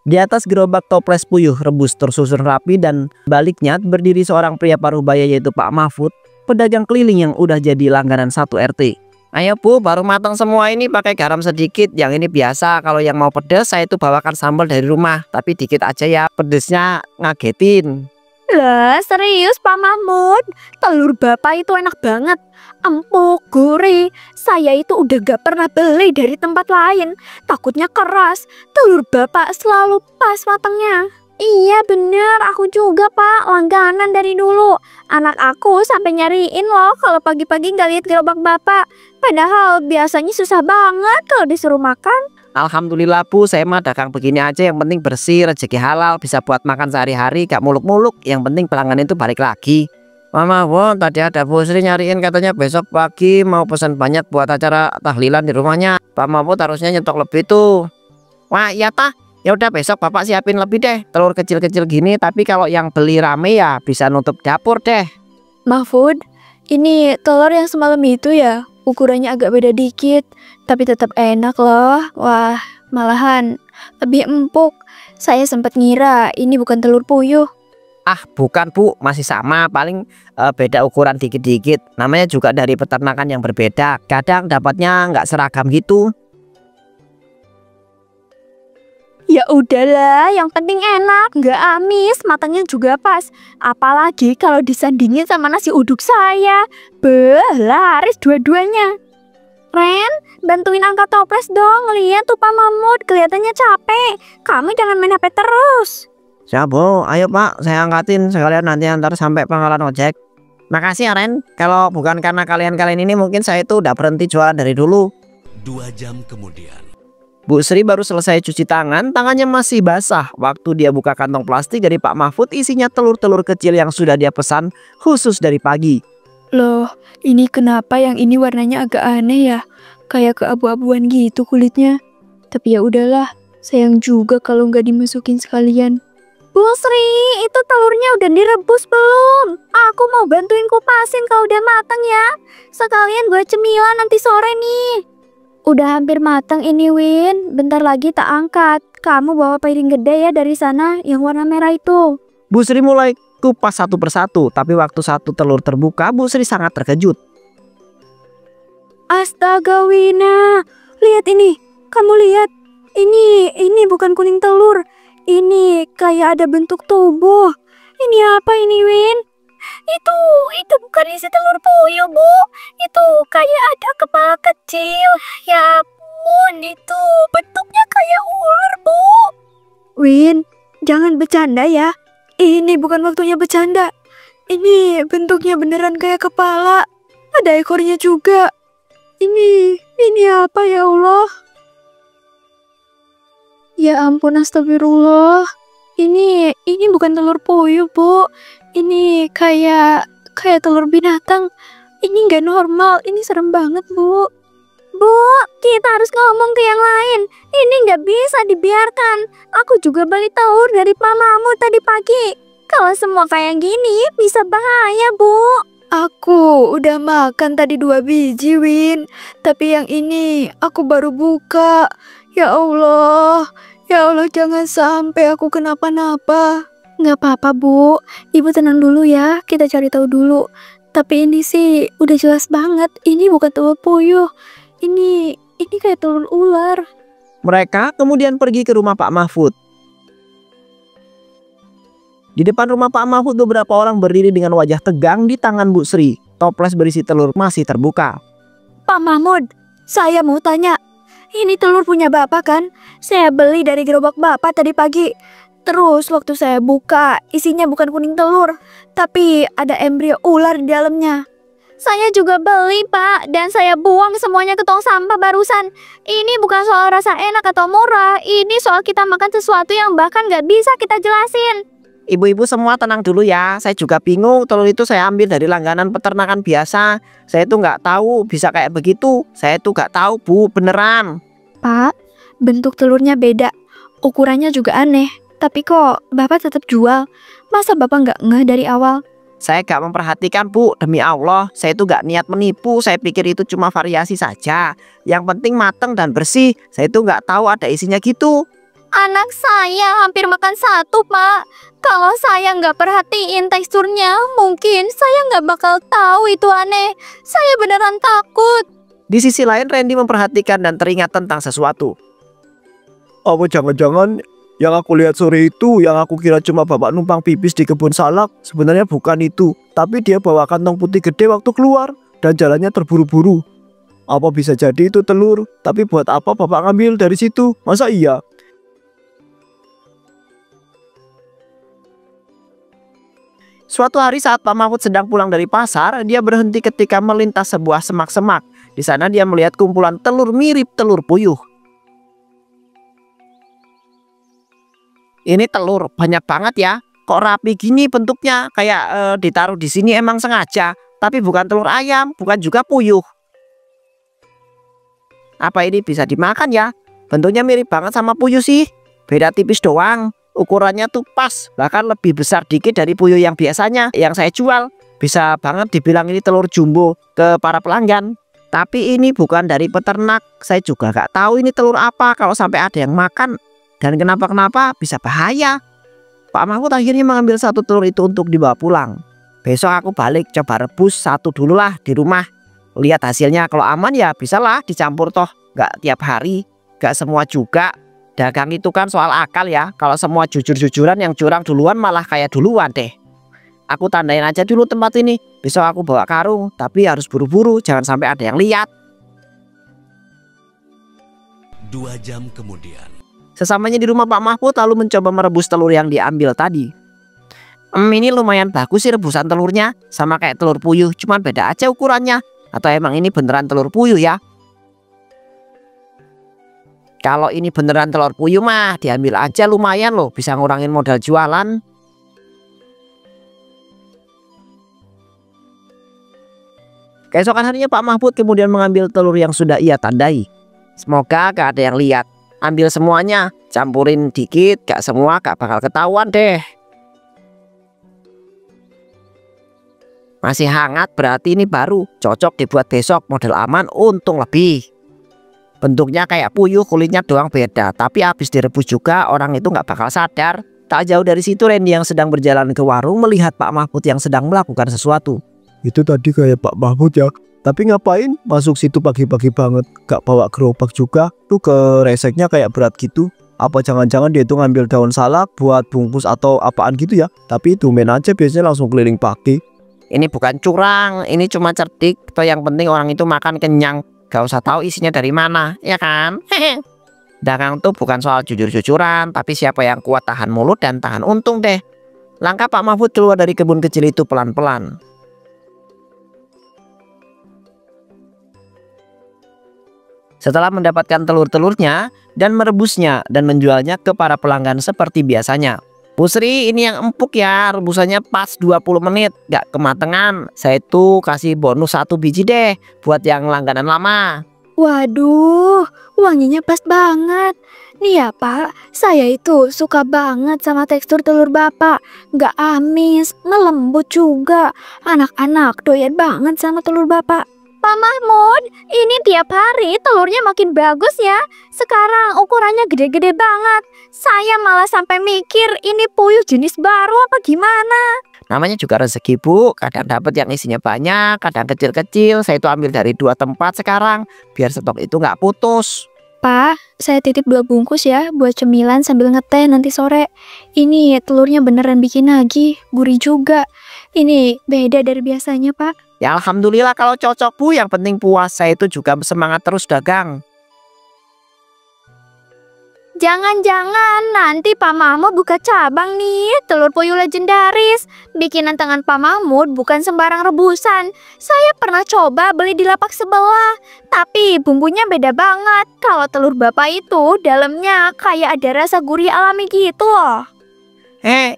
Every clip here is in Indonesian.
Di atas gerobak toples puyuh rebus tersusun rapi dan baliknya berdiri seorang pria parubaya yaitu Pak Mahfud, pedagang keliling yang udah jadi langganan 1 RT. Ayo Bu, baru matang semua ini pakai garam sedikit, yang ini biasa. Kalau yang mau pedas saya itu bawakan sambal dari rumah, tapi dikit aja ya, pedesnya ngagetin. Lah serius Pak Mahmud, telur bapak itu enak banget, empuk, gurih. Saya itu udah gak pernah beli dari tempat lain, takutnya keras. Telur bapak selalu pas matangnya. Iya bener, aku juga Pak, langganan dari dulu. Anak aku sampai nyariin loh kalau pagi-pagi gak lihat gerobak bapak. Padahal biasanya susah banget kalau disuruh makan. Alhamdulillah Bu, saya mah dagang begini aja, yang penting bersih, rezeki halal, bisa buat makan sehari-hari, gak muluk-muluk. Yang penting pelanggan itu balik lagi. Mama, wow, tadi ada Bu Sri nyariin katanya besok pagi mau pesan banyak buat acara tahlilan di rumahnya. Pak Mahfud harusnya nyetok lebih tuh. Wah iya tah, ya udah besok Bapak siapin lebih deh, telur kecil-kecil gini. Tapi kalau yang beli rame ya bisa nutup dapur deh. Mahfud, ini telur yang semalam itu ya? Ukurannya agak beda dikit, tapi tetap enak loh. Wah, malahan lebih empuk. Saya sempat ngira ini bukan telur puyuh. Ah bukan Bu, masih sama, paling beda ukuran dikit-dikit. Namanya juga dari peternakan yang berbeda, kadang dapatnya nggak seragam gitu. Ya udahlah, yang penting enak, nggak amis, matangnya juga pas. Apalagi kalau disandingin sama nasi uduk saya. Beh, laris dua-duanya. Ren, bantuin angkat toples dong. Lihat tuh Pak Mahmud, kelihatannya capek. Kamu jangan main HP terus. Siap Bu, ayo Pak, saya angkatin sekalian nanti antar sampai pangkalan ojek. Makasih ya Ren, kalau bukan karena kalian-kalian ini mungkin saya itu udah berhenti jualan dari dulu. 2 jam kemudian. Bu Sri baru selesai cuci tangan, tangannya masih basah waktu dia buka kantong plastik dari Pak Mahfud, isinya telur-telur kecil yang sudah dia pesan khusus dari pagi. Loh, ini kenapa yang ini warnanya agak aneh ya? Kayak keabu-abuan gitu kulitnya. Tapi ya udahlah, sayang juga kalau nggak dimasukin sekalian. Bu Sri, itu telurnya udah direbus belum? Aku mau bantuin kupasin kalau udah matang ya. Sekalian buat cemilan nanti sore nih. Udah hampir matang ini Win, bentar lagi tak angkat. Kamu bawa piring gede ya dari sana yang warna merah itu. Bu Sri mulai kupas satu persatu, tapi waktu satu telur terbuka Bu Sri sangat terkejut. Astaga Wina, lihat ini, kamu lihat. Ini bukan kuning telur, ini kayak ada bentuk tubuh. Ini apa ini Win? Itu bukan isi telur puyuh Bu, itu kayak ada kepala kecil. Ya ampun, itu bentuknya kayak ular Bu. Win, jangan bercanda ya, ini bukan waktunya bercanda. Ini bentuknya beneran kayak kepala, ada ekornya juga. Ini apa ya Allah? Ya ampun, astagfirullah. Ini bukan telur puyuh Bu, ini kayak telur binatang. Ini nggak normal, ini serem banget Bu. Bu, kita harus ngomong ke yang lain. Ini nggak bisa dibiarkan. Aku juga beli telur dari Pak Mahmud tadi pagi. Kalau semua kayak gini bisa bahaya Bu. Aku udah makan tadi 2 biji Win, tapi yang ini aku baru buka. Ya Allah jangan sampai aku kenapa-napa. Nggak apa-apa Bu, Ibu tenang dulu ya, kita cari tahu dulu. Tapi ini sih udah jelas banget, ini bukan telur puyuh. Ini kayak telur ular. Mereka kemudian pergi ke rumah Pak Mahfud. Di depan rumah Pak Mahfud beberapa orang berdiri dengan wajah tegang, di tangan Bu Sri toples berisi telur masih terbuka. Pak Mahmud, saya mau tanya, ini telur punya Bapak kan? Saya beli dari gerobak Bapak tadi pagi. Terus waktu saya buka, isinya bukan kuning telur, tapi ada embrio ular di dalamnya. Saya juga beli Pak, dan saya buang semuanya ke tong sampah barusan. Ini bukan soal rasa enak atau murah, ini soal kita makan sesuatu yang bahkan gak bisa kita jelasin. Ibu-ibu semua tenang dulu ya, saya juga bingung. Telur itu saya ambil dari langganan peternakan biasa. Saya tuh nggak tahu bisa kayak begitu. Saya tuh nggak tahu Bu, beneran. Pak, bentuk telurnya beda, ukurannya juga aneh. Tapi kok Bapak tetap jual? Masa Bapak nggak ngeh dari awal? Saya gak memperhatikan Bu, demi Allah. Saya itu gak niat menipu, saya pikir itu cuma variasi saja. Yang penting mateng dan bersih. Saya itu gak tahu ada isinya gitu. Anak saya hampir makan satu, Pak. Kalau saya nggak perhatiin teksturnya, mungkin saya nggak bakal tahu itu aneh. Saya beneran takut. Di sisi lain Randy memperhatikan dan teringat tentang sesuatu. Apa jangan-jangan yang aku lihat sore itu, yang aku kira cuma bapak numpang pipis di kebun salak, sebenarnya bukan itu. Tapi dia bawa kantong putih gede waktu keluar dan jalannya terburu-buru. Apa bisa jadi itu telur? Tapi buat apa bapak ngambil dari situ? Masa iya? Suatu hari saat Pak Mahfud sedang pulang dari pasar, dia berhenti ketika melintas sebuah semak-semak. Di sana dia melihat kumpulan telur mirip telur puyuh. Ini telur banyak banget ya. Kok rapi gini bentuknya? Kayak ditaruh di sini emang sengaja. Tapi bukan telur ayam, bukan juga puyuh. Apa ini bisa dimakan ya? Bentuknya mirip banget sama puyuh sih. Beda tipis doang. Ukurannya tuh pas, bahkan lebih besar dikit dari puyuh yang biasanya yang saya jual. Bisa banget dibilang ini telur jumbo ke para pelanggan. Tapi ini bukan dari peternak. Saya juga gak tahu ini telur apa. Kalau sampai ada yang makan dan kenapa-kenapa bisa bahaya. Pak Mahfud akhirnya mengambil satu telur itu untuk dibawa pulang. Besok aku balik coba rebus satu dulu lah di rumah. Lihat hasilnya, kalau aman ya bisalah dicampur toh. Gak tiap hari, gak semua juga. Dagang itu kan soal akal ya. Kalau semua jujur-jujuran, yang curang duluan malah kayak duluan deh. Aku tandain aja dulu tempat ini. Besok aku bawa karung, tapi harus buru-buru, jangan sampai ada yang lihat. 2 jam kemudian. Sesamanya di rumah Pak Mahfud lalu mencoba merebus telur yang diambil tadi. Ini lumayan bagus sih rebusan telurnya. Sama kayak telur puyuh, cuman beda aja ukurannya. Atau emang ini beneran telur puyuh ya? Kalau ini beneran telur puyuh mah diambil aja, lumayan loh, bisa ngurangin modal jualan. Keesokan harinya Pak Mahfud kemudian mengambil telur yang sudah ia tandai. Semoga gak ada yang lihat. Ambil semuanya, campurin dikit, gak semua gak bakal ketahuan deh. Masih hangat berarti ini baru, cocok dibuat besok, model aman, untung lebih. Bentuknya kayak puyuh, kulitnya doang beda. Tapi habis direbus juga orang itu nggak bakal sadar. Tak jauh dari situ Randy yang sedang berjalan ke warung melihat Pak Mahfud yang sedang melakukan sesuatu. Itu tadi kayak Pak Mahfud ya. Tapi ngapain masuk situ pagi-pagi banget? Gak bawa gerobak juga? Tuh ke reseknya kayak berat gitu. Apa jangan-jangan dia tuh ngambil daun salak buat bungkus atau apaan gitu ya? Tapi tumben aja biasanya langsung keliling pagi. Ini bukan curang, ini cuma cerdik. Atau yang penting orang itu makan kenyang. Gak usah tahu isinya dari mana, ya kan? Dagang tuh bukan soal jujur-jujuran, tapi siapa yang kuat tahan mulut dan tahan untung deh. Langkah Pak Mahfud keluar dari kebun kecil itu pelan-pelan. Setelah mendapatkan telur-telurnya dan merebusnya dan menjualnya ke para pelanggan seperti biasanya. Bu Sri, ini yang empuk ya, rebusannya pas 20 menit, gak kematangan. Saya tuh kasih bonus 1 biji deh buat yang langganan lama. Waduh, wanginya pas banget. Nih ya Pak, saya itu suka banget sama tekstur telur Bapak. Gak amis, melembut juga. Anak-anak doyan banget sama telur Bapak. Pak Mahmud, ini tiap hari telurnya makin bagus ya. Sekarang ukurannya gede-gede banget. Saya malah sampai mikir ini puyuh jenis baru apa gimana. Namanya juga rezeki Bu, kadang dapat yang isinya banyak, kadang kecil-kecil. Saya itu ambil dari 2 tempat sekarang, biar stok itu nggak putus. Pak, saya titip 2 bungkus ya buat cemilan sambil ngeteh nanti sore. Ini telurnya beneran bikin nagih, gurih juga. Ini beda dari biasanya Pak. Ya alhamdulillah kalau cocok Bu, yang penting puas. Saya itu juga semangat terus dagang. Jangan-jangan nanti Pak Mahmud buka cabang nih, telur puyuh legendaris. Bikinan tangan Pak Mahmud bukan sembarang rebusan. Saya pernah coba beli di lapak sebelah, tapi bumbunya beda banget. Kalau telur Bapak itu dalamnya kayak ada rasa gurih alami gitu loh.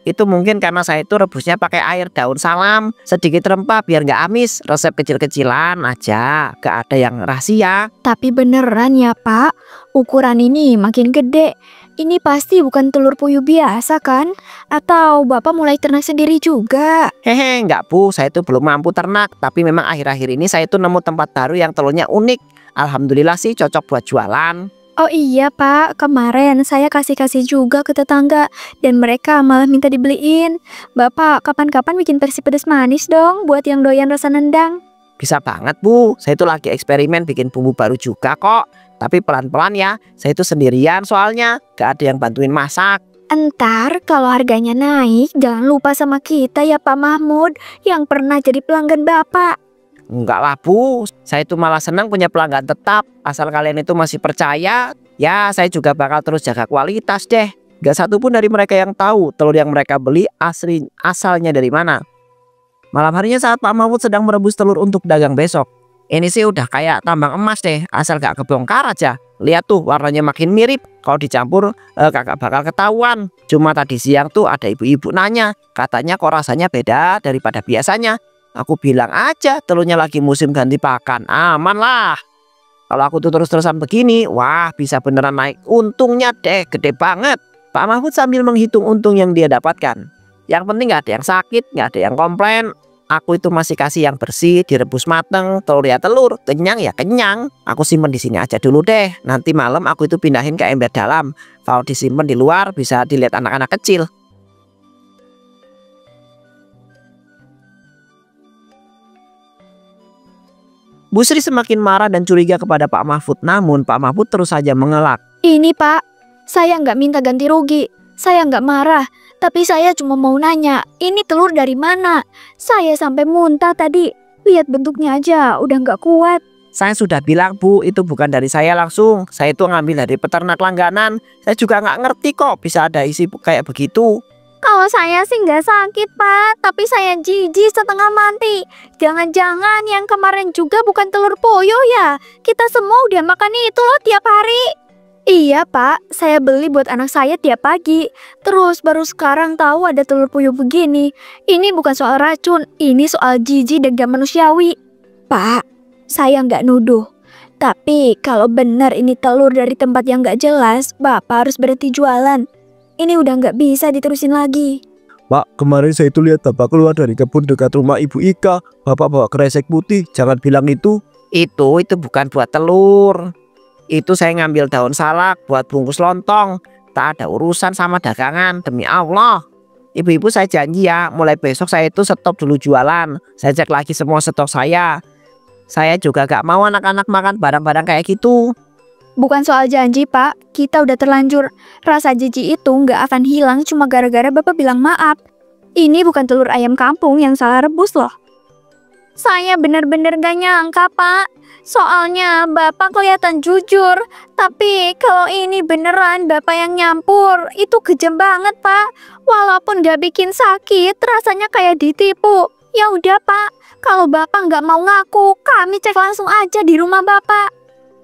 Itu mungkin karena saya itu rebusnya pakai air daun salam, sedikit rempah biar nggak amis. Resep kecil-kecilan aja, gak ada yang rahasia. Tapi beneran ya Pak, ukuran ini makin gede. Ini pasti bukan telur puyuh biasa kan? Atau Bapak mulai ternak sendiri juga? Nggak Bu, saya itu belum mampu ternak. Tapi memang akhir-akhir ini saya itu nemu tempat baru yang telurnya unik. Alhamdulillah sih cocok buat jualan. Oh iya Pak, kemarin saya kasih-kasih juga ke tetangga dan mereka malah minta dibeliin. Bapak, kapan-kapan bikin versi pedas manis dong buat yang doyan rasa nendang. Bisa banget Bu, saya itu lagi eksperimen bikin bumbu baru juga kok. Tapi pelan-pelan ya, saya itu sendirian soalnya, gak ada yang bantuin masak. Entar kalau harganya naik, jangan lupa sama kita ya Pak Mahmud yang pernah jadi pelanggan Bapak. Enggak lah Bu, saya itu malah senang punya pelanggan tetap. Asal kalian itu masih percaya, ya saya juga bakal terus jaga kualitas deh. Gak satu pun dari mereka yang tahu telur yang mereka beli asalnya dari mana. Malam harinya saat Pak Mahmud sedang merebus telur untuk dagang besok. Ini sih udah kayak tambang emas deh, asal gak kebongkar aja. Lihat tuh warnanya makin mirip, kalau dicampur kagak bakal ketahuan. Cuma tadi siang tuh ada ibu-ibu nanya, katanya kok rasanya beda daripada biasanya. Aku bilang aja telurnya lagi musim ganti pakan, aman lah. Kalau aku tuh terus-terusan begini, wah bisa beneran naik untungnya deh, gede banget. Pak Mahmud sambil menghitung untung yang dia dapatkan. Yang penting gak ada yang sakit, gak ada yang komplain. Aku itu masih kasih yang bersih, direbus mateng, telur ya telur, kenyang ya kenyang. Aku simpen di sini aja dulu deh. Nanti malam aku itu pindahin ke ember dalam. Kalau disimpan di luar bisa dilihat anak-anak kecil. Bu Sri semakin marah dan curiga kepada Pak Mahfud. Namun Pak Mahfud terus saja mengelak. Ini Pak, saya nggak minta ganti rugi. Saya nggak marah, tapi saya cuma mau nanya, ini telur dari mana? Saya sampai muntah tadi. Lihat bentuknya aja, udah nggak kuat. Saya sudah bilang Bu, itu bukan dari saya langsung. Saya itu ngambil dari peternak langganan. Saya juga nggak ngerti kok bisa ada isi kayak begitu. Kalau saya sih nggak sakit Pak, tapi saya jijik setengah mati. Jangan-jangan yang kemarin juga bukan telur puyuh ya? Kita semua udah makan itu loh tiap hari. Iya Pak, saya beli buat anak saya tiap pagi. Terus baru sekarang tahu ada telur puyuh begini. Ini bukan soal racun, ini soal jijik dan gak manusiawi. Pak, saya nggak nuduh. Tapi kalau benar ini telur dari tempat yang gak jelas, Bapak harus berhenti jualan. Ini udah nggak bisa diterusin lagi. Pak, kemarin saya itu lihat Bapak keluar dari kebun dekat rumah Ibu Ika. Bapak bawa kresek putih, jangan bilang itu. Itu bukan buat telur. Itu saya ngambil daun salak buat bungkus lontong. Tak ada urusan sama dagangan, demi Allah. Ibu-ibu saya janji ya, mulai besok saya itu stop dulu jualan. Saya cek lagi semua stok saya. Saya juga gak mau anak-anak makan barang-barang kayak gitu. Bukan soal janji Pak, kita udah terlanjur. Rasa jijik itu nggak akan hilang cuma gara-gara Bapak bilang maaf. Ini bukan telur ayam kampung yang salah rebus loh. Saya bener-bener gak nyangka Pak. Soalnya Bapak kelihatan jujur. Tapi kalau ini beneran Bapak yang nyampur, itu kejam banget Pak. Walaupun gak bikin sakit, rasanya kayak ditipu. Ya udah Pak, kalau Bapak nggak mau ngaku, kami cek langsung aja di rumah Bapak.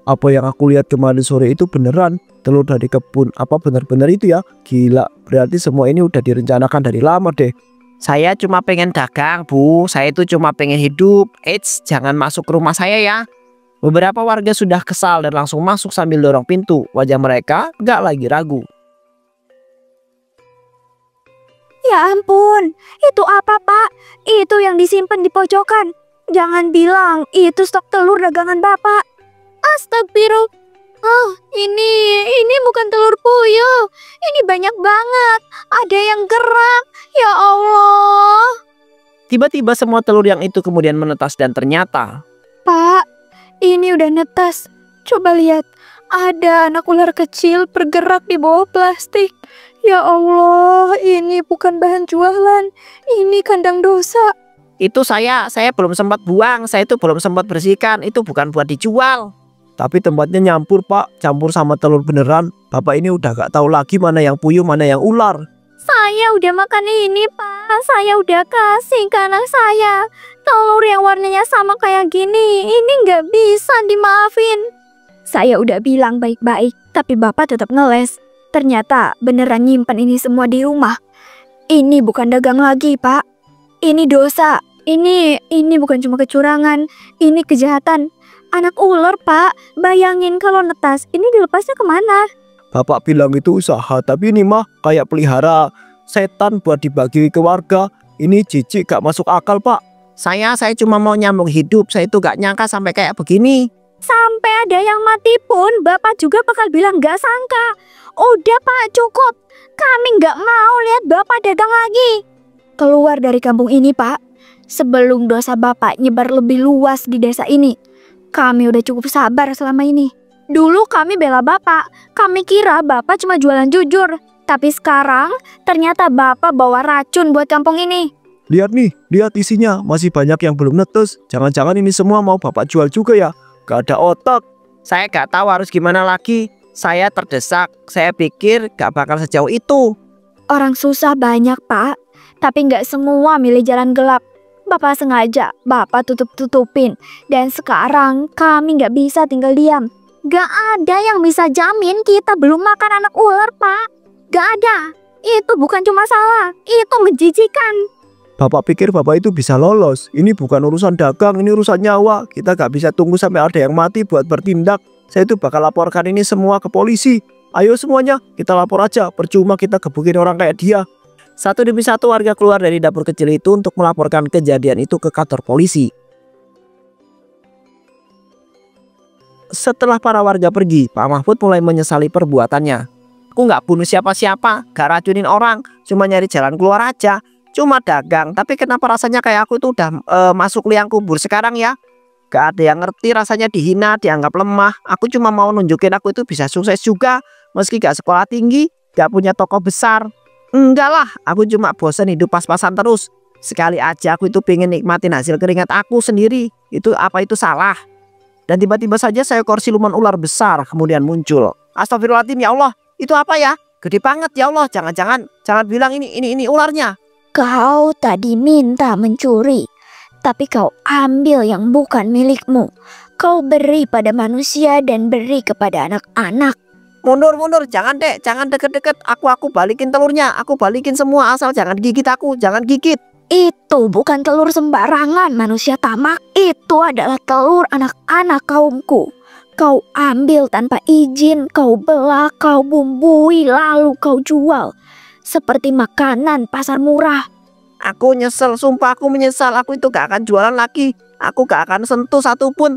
Apa yang aku lihat kemarin sore itu beneran telur dari kebun. Apa benar-benar itu ya? Gila, berarti semua ini udah direncanakan dari lama deh. Saya cuma pengen dagang Bu, saya itu cuma pengen hidup. Eits, jangan masuk ke rumah saya ya. Beberapa warga sudah kesal dan langsung masuk sambil dorong pintu. Wajah mereka gak lagi ragu. Ya ampun, itu apa Pak? Itu yang disimpan di pojokan. Jangan bilang itu stok telur dagangan Bapak. Astagfirullah. Oh, ini bukan telur puyuh. Ini banyak banget. Ada yang gerak. Ya Allah. Tiba-tiba semua telur yang itu kemudian menetas dan ternyata Pak, ini udah netas. Coba lihat. Ada anak ular kecil bergerak di bawah plastik. Ya Allah, ini bukan bahan jualan. Ini kandang dosa. itu saya belum sempat buang, saya itu belum sempat bersihkan, itu bukan buat dijual. Tapi tempatnya nyampur Pak, campur sama telur beneran. Bapak ini udah gak tahu lagi mana yang puyuh, mana yang ular. Saya udah makan ini Pak. Saya udah kasih ke anak saya. Telur yang warnanya sama kayak gini, ini nggak bisa dimaafin. Saya udah bilang baik-baik, tapi Bapak tetap ngeles. Ternyata beneran nyimpan ini semua di rumah. Ini bukan dagang lagi Pak. Ini dosa. Ini bukan cuma kecurangan. Ini kejahatan. Anak ular Pak, bayangin kalau netas, ini dilepasnya kemana? Bapak bilang itu usaha, tapi ini mah kayak pelihara setan buat dibagi ke warga. Ini jijik, gak masuk akal Pak. Saya cuma mau nyambung hidup, saya itu gak nyangka sampai kayak begini. Sampai ada yang mati pun Bapak juga bakal bilang gak sangka. Udah Pak, cukup. Kami gak mau lihat Bapak dagang lagi. Keluar dari kampung ini Pak, sebelum dosa Bapak nyebar lebih luas di desa ini. Kami udah cukup sabar selama ini. Dulu kami bela Bapak, kami kira Bapak cuma jualan jujur. Tapi sekarang ternyata Bapak bawa racun buat kampung ini. Lihat nih, lihat isinya, masih banyak yang belum netes. Jangan-jangan ini semua mau Bapak jual juga ya? Gak ada otak. Saya gak tahu harus gimana lagi. Saya terdesak. Saya pikir gak bakal sejauh itu. Orang susah banyak Pak, tapi nggak semua milih jalan gelap. Bapak sengaja, Bapak tutup-tutupin. Dan sekarang kami nggak bisa tinggal diam. Gak ada yang bisa jamin kita belum makan anak ular Pak. Gak ada. Itu bukan cuma salah, itu menjijikan. Bapak pikir Bapak itu bisa lolos. Ini bukan urusan dagang, ini urusan nyawa. Kita gak bisa tunggu sampai ada yang mati buat bertindak. Saya itu bakal laporkan ini semua ke polisi. Ayo semuanya, kita lapor aja. Percuma kita gebukin orang kayak dia. Satu demi satu warga keluar dari dapur kecil itu untuk melaporkan kejadian itu ke kantor polisi. Setelah para warga pergi, Pak Mahfud mulai menyesali perbuatannya. Aku nggak bunuh siapa-siapa, gak racunin orang, cuma nyari jalan keluar aja. Cuma dagang, tapi kenapa rasanya kayak aku itu udah masuk liang kubur sekarang ya? Gak ada yang ngerti, rasanya dihina, dianggap lemah. Aku cuma mau nunjukin aku itu bisa sukses juga. Meski gak sekolah tinggi, gak punya toko besar. Enggak lah, aku cuma bosan hidup pas-pasan terus. Sekali aja aku itu pengen nikmatin hasil keringat aku sendiri. Itu apa itu salah? Dan tiba-tiba saja seekor siluman ular besar kemudian muncul. Astagfirullahaladzim, ya Allah, itu apa ya? Gede banget ya Allah, jangan bilang ini ularnya. Kau tadi minta mencuri, tapi kau ambil yang bukan milikmu. Kau beri pada manusia dan beri kepada anak-anak. Mundur, jangan dek, jangan deket-deket. Aku balikin telurnya, aku balikin semua, asal jangan gigit aku, jangan gigit. Itu bukan telur sembarangan manusia tamak. Itu adalah telur anak-anak kaumku. Kau ambil tanpa izin, kau belah, kau bumbui, lalu kau jual. Seperti makanan pasar murah. Aku nyesel, sumpah aku menyesal. Aku itu gak akan jualan lagi. Aku gak akan sentuh satupun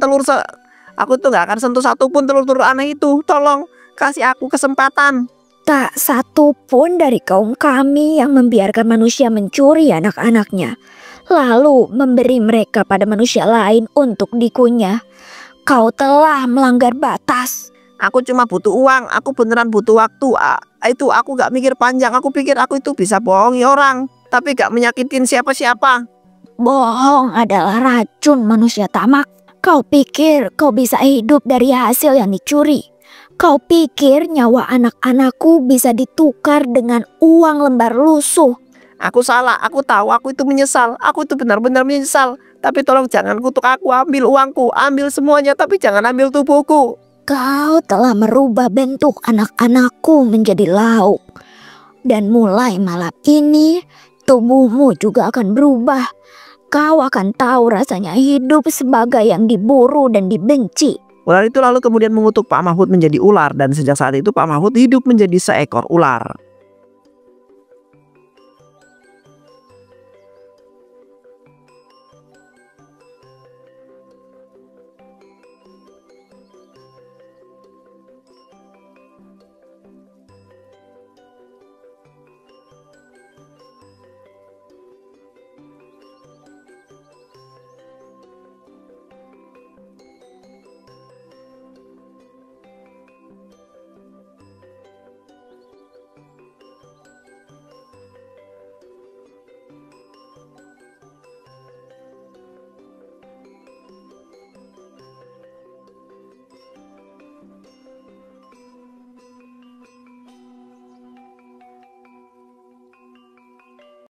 Aku tuh gak akan sentuh satupun telur-telur aneh itu. Tolong kasih aku kesempatan. Tak satu pun dari kaum kami yang membiarkan manusia mencuri anak-anaknya, lalu memberi mereka pada manusia lain untuk dikunyah. Kau telah melanggar batas. Aku cuma butuh uang, aku beneran butuh waktu. Itu aku gak mikir panjang, aku pikir aku itu bisa bohongi orang, tapi gak menyakitin siapa-siapa. Bohong adalah racun manusia tamak. Kau pikir kau bisa hidup dari hasil yang dicuri? Kau pikir nyawa anak-anakku bisa ditukar dengan uang lembar lusuh? Aku salah, aku tahu, aku itu menyesal. Aku itu benar-benar menyesal. Tapi tolong jangan kutuk aku, ambil uangku, ambil semuanya, tapi jangan ambil tubuhku. Kau telah merubah bentuk anak-anakku menjadi lauk. Dan mulai malam ini, tubuhmu juga akan berubah. Kau akan tahu rasanya hidup sebagai yang diburu dan dibenci. Ular itu lalu kemudian mengutuk Pak Mahfud menjadi ular, dan sejak saat itu Pak Mahfud hidup menjadi seekor ular.